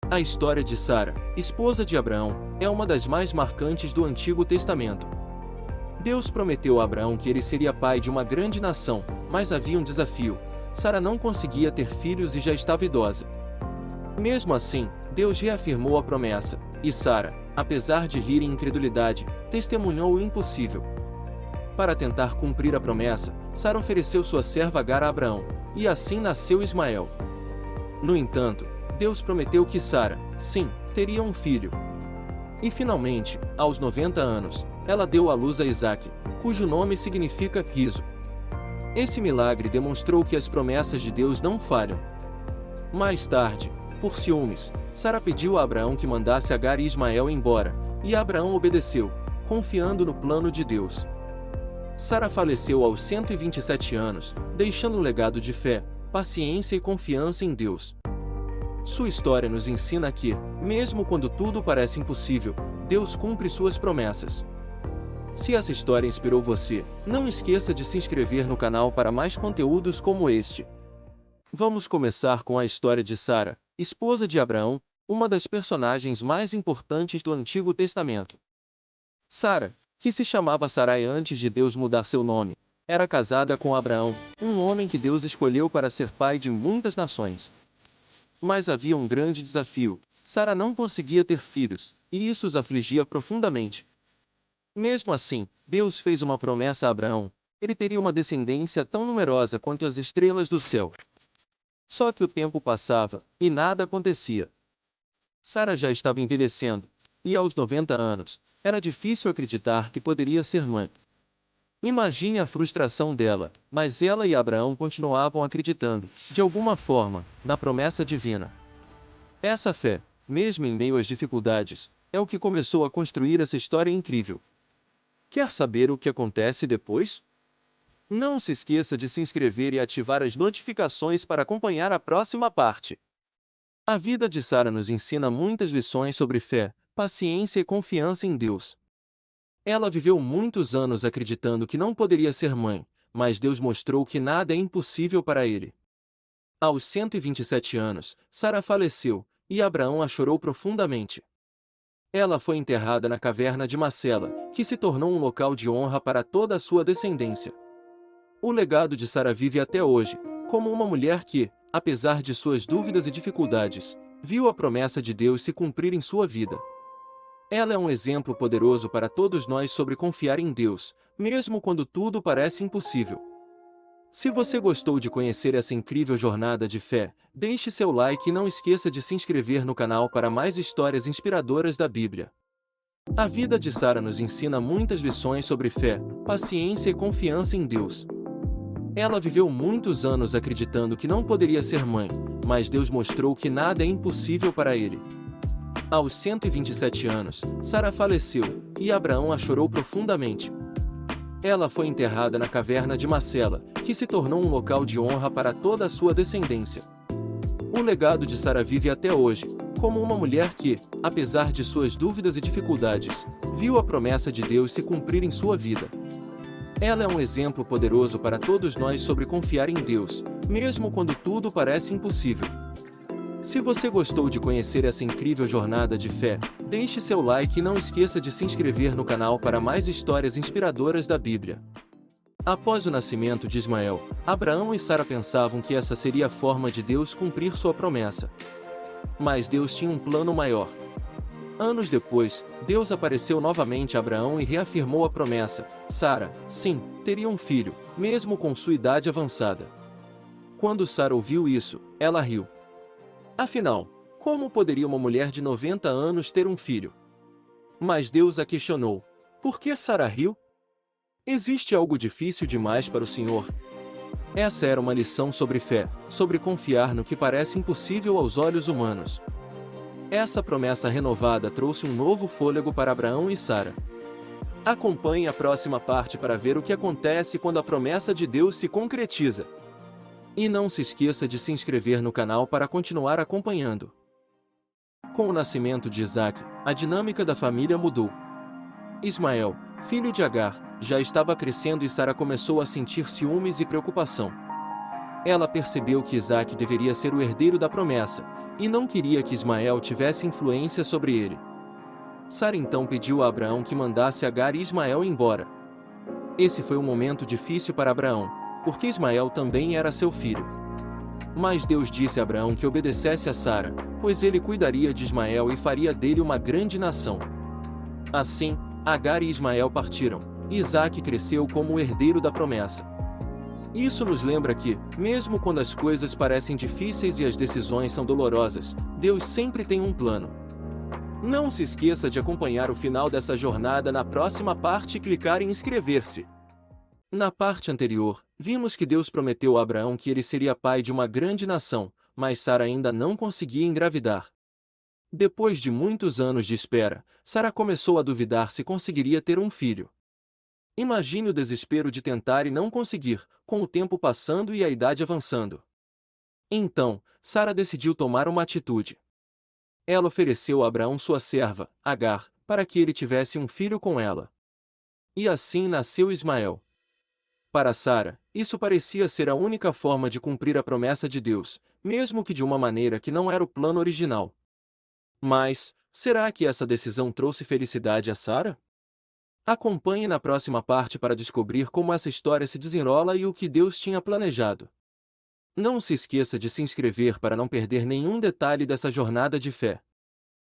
A história de Sara, esposa de Abraão, é uma das mais marcantes do Antigo Testamento. Deus prometeu a Abraão que ele seria pai de uma grande nação, mas havia um desafio: Sara não conseguia ter filhos e já estava idosa. Mesmo assim, Deus reafirmou a promessa, e Sara, apesar de rir em incredulidade, testemunhou o impossível. Para tentar cumprir a promessa, Sara ofereceu sua serva Agar a Abraão, e assim nasceu Ismael. No entanto, Deus prometeu que Sara, sim, teria um filho. E finalmente, aos 90 anos, ela deu à luz a Isaque, cujo nome significa riso. Esse milagre demonstrou que as promessas de Deus não falham. Mais tarde, por ciúmes, Sara pediu a Abraão que mandasse Agar e Ismael embora, e Abraão obedeceu, confiando no plano de Deus. Sara faleceu aos 127 anos, deixando um legado de fé, paciência e confiança em Deus. Sua história nos ensina que, mesmo quando tudo parece impossível, Deus cumpre suas promessas. Se essa história inspirou você, não esqueça de se inscrever no canal para mais conteúdos como este. Vamos começar com a história de Sara, esposa de Abraão, uma das personagens mais importantes do Antigo Testamento. Sara, que se chamava Sarai antes de Deus mudar seu nome, era casada com Abraão, um homem que Deus escolheu para ser pai de muitas nações. Mas havia um grande desafio: Sara não conseguia ter filhos, e isso os afligia profundamente. Mesmo assim, Deus fez uma promessa a Abraão: ele teria uma descendência tão numerosa quanto as estrelas do céu. Só que o tempo passava, e nada acontecia. Sara já estava envelhecendo, e aos 90 anos, era difícil acreditar que poderia ser mãe. Imagine a frustração dela, mas ela e Abraão continuavam acreditando, de alguma forma, na promessa divina. Essa fé, mesmo em meio às dificuldades, é o que começou a construir essa história incrível. Quer saber o que acontece depois? Não se esqueça de se inscrever e ativar as notificações para acompanhar a próxima parte. A vida de Sara nos ensina muitas lições sobre fé, paciência e confiança em Deus. Ela viveu muitos anos acreditando que não poderia ser mãe, mas Deus mostrou que nada é impossível para ele. Aos 127 anos, Sara faleceu, e Abraão a chorou profundamente. Ela foi enterrada na caverna de Macela, que se tornou um local de honra para toda a sua descendência. O legado de Sara vive até hoje, como uma mulher que, apesar de suas dúvidas e dificuldades, viu a promessa de Deus se cumprir em sua vida. Ela é um exemplo poderoso para todos nós sobre confiar em Deus, mesmo quando tudo parece impossível. Se você gostou de conhecer essa incrível jornada de fé, deixe seu like e não esqueça de se inscrever no canal para mais histórias inspiradoras da Bíblia. A vida de Sara nos ensina muitas lições sobre fé, paciência e confiança em Deus. Ela viveu muitos anos acreditando que não poderia ser mãe, mas Deus mostrou que nada é impossível para ele. Aos 127 anos, Sara faleceu, e Abraão a chorou profundamente. Ela foi enterrada na caverna de Macela, que se tornou um local de honra para toda a sua descendência. O legado de Sara vive até hoje, como uma mulher que, apesar de suas dúvidas e dificuldades, viu a promessa de Deus se cumprir em sua vida. Ela é um exemplo poderoso para todos nós sobre confiar em Deus, mesmo quando tudo parece impossível. Se você gostou de conhecer essa incrível jornada de fé, deixe seu like e não esqueça de se inscrever no canal para mais histórias inspiradoras da Bíblia. Após o nascimento de Ismael, Abraão e Sara pensavam que essa seria a forma de Deus cumprir sua promessa. Mas Deus tinha um plano maior. Anos depois, Deus apareceu novamente a Abraão e reafirmou a promessa: Sara, sim, teria um filho, mesmo com sua idade avançada. Quando Sara ouviu isso, ela riu. Afinal, como poderia uma mulher de 90 anos ter um filho? Mas Deus a questionou: por que Sara riu? Existe algo difícil demais para o Senhor? Essa era uma lição sobre fé, sobre confiar no que parece impossível aos olhos humanos. Essa promessa renovada trouxe um novo fôlego para Abraão e Sara. Acompanhe a próxima parte para ver o que acontece quando a promessa de Deus se concretiza. E não se esqueça de se inscrever no canal para continuar acompanhando. Com o nascimento de Isaque, a dinâmica da família mudou. Ismael, filho de Agar, já estava crescendo e Sara começou a sentir ciúmes e preocupação. Ela percebeu que Isaque deveria ser o herdeiro da promessa, e não queria que Ismael tivesse influência sobre ele. Sara então pediu a Abraão que mandasse Agar e Ismael embora. Esse foi um momento difícil para Abraão, porque Ismael também era seu filho. Mas Deus disse a Abraão que obedecesse a Sara, pois ele cuidaria de Ismael e faria dele uma grande nação. Assim, Agar e Ismael partiram, e Isaque cresceu como o herdeiro da promessa. Isso nos lembra que, mesmo quando as coisas parecem difíceis e as decisões são dolorosas, Deus sempre tem um plano. Não se esqueça de acompanhar o final dessa jornada na próxima parte e clicar em inscrever-se. Na parte anterior, vimos que Deus prometeu a Abraão que ele seria pai de uma grande nação, mas Sara ainda não conseguia engravidar. Depois de muitos anos de espera, Sara começou a duvidar se conseguiria ter um filho. Imagine o desespero de tentar e não conseguir, com o tempo passando e a idade avançando. Então, Sara decidiu tomar uma atitude. Ela ofereceu a Abraão sua serva, Agar, para que ele tivesse um filho com ela. E assim nasceu Ismael. Para Sara, isso parecia ser a única forma de cumprir a promessa de Deus, mesmo que de uma maneira que não era o plano original. Mas, será que essa decisão trouxe felicidade a Sara? Acompanhe na próxima parte para descobrir como essa história se desenrola e o que Deus tinha planejado. Não se esqueça de se inscrever para não perder nenhum detalhe dessa jornada de fé.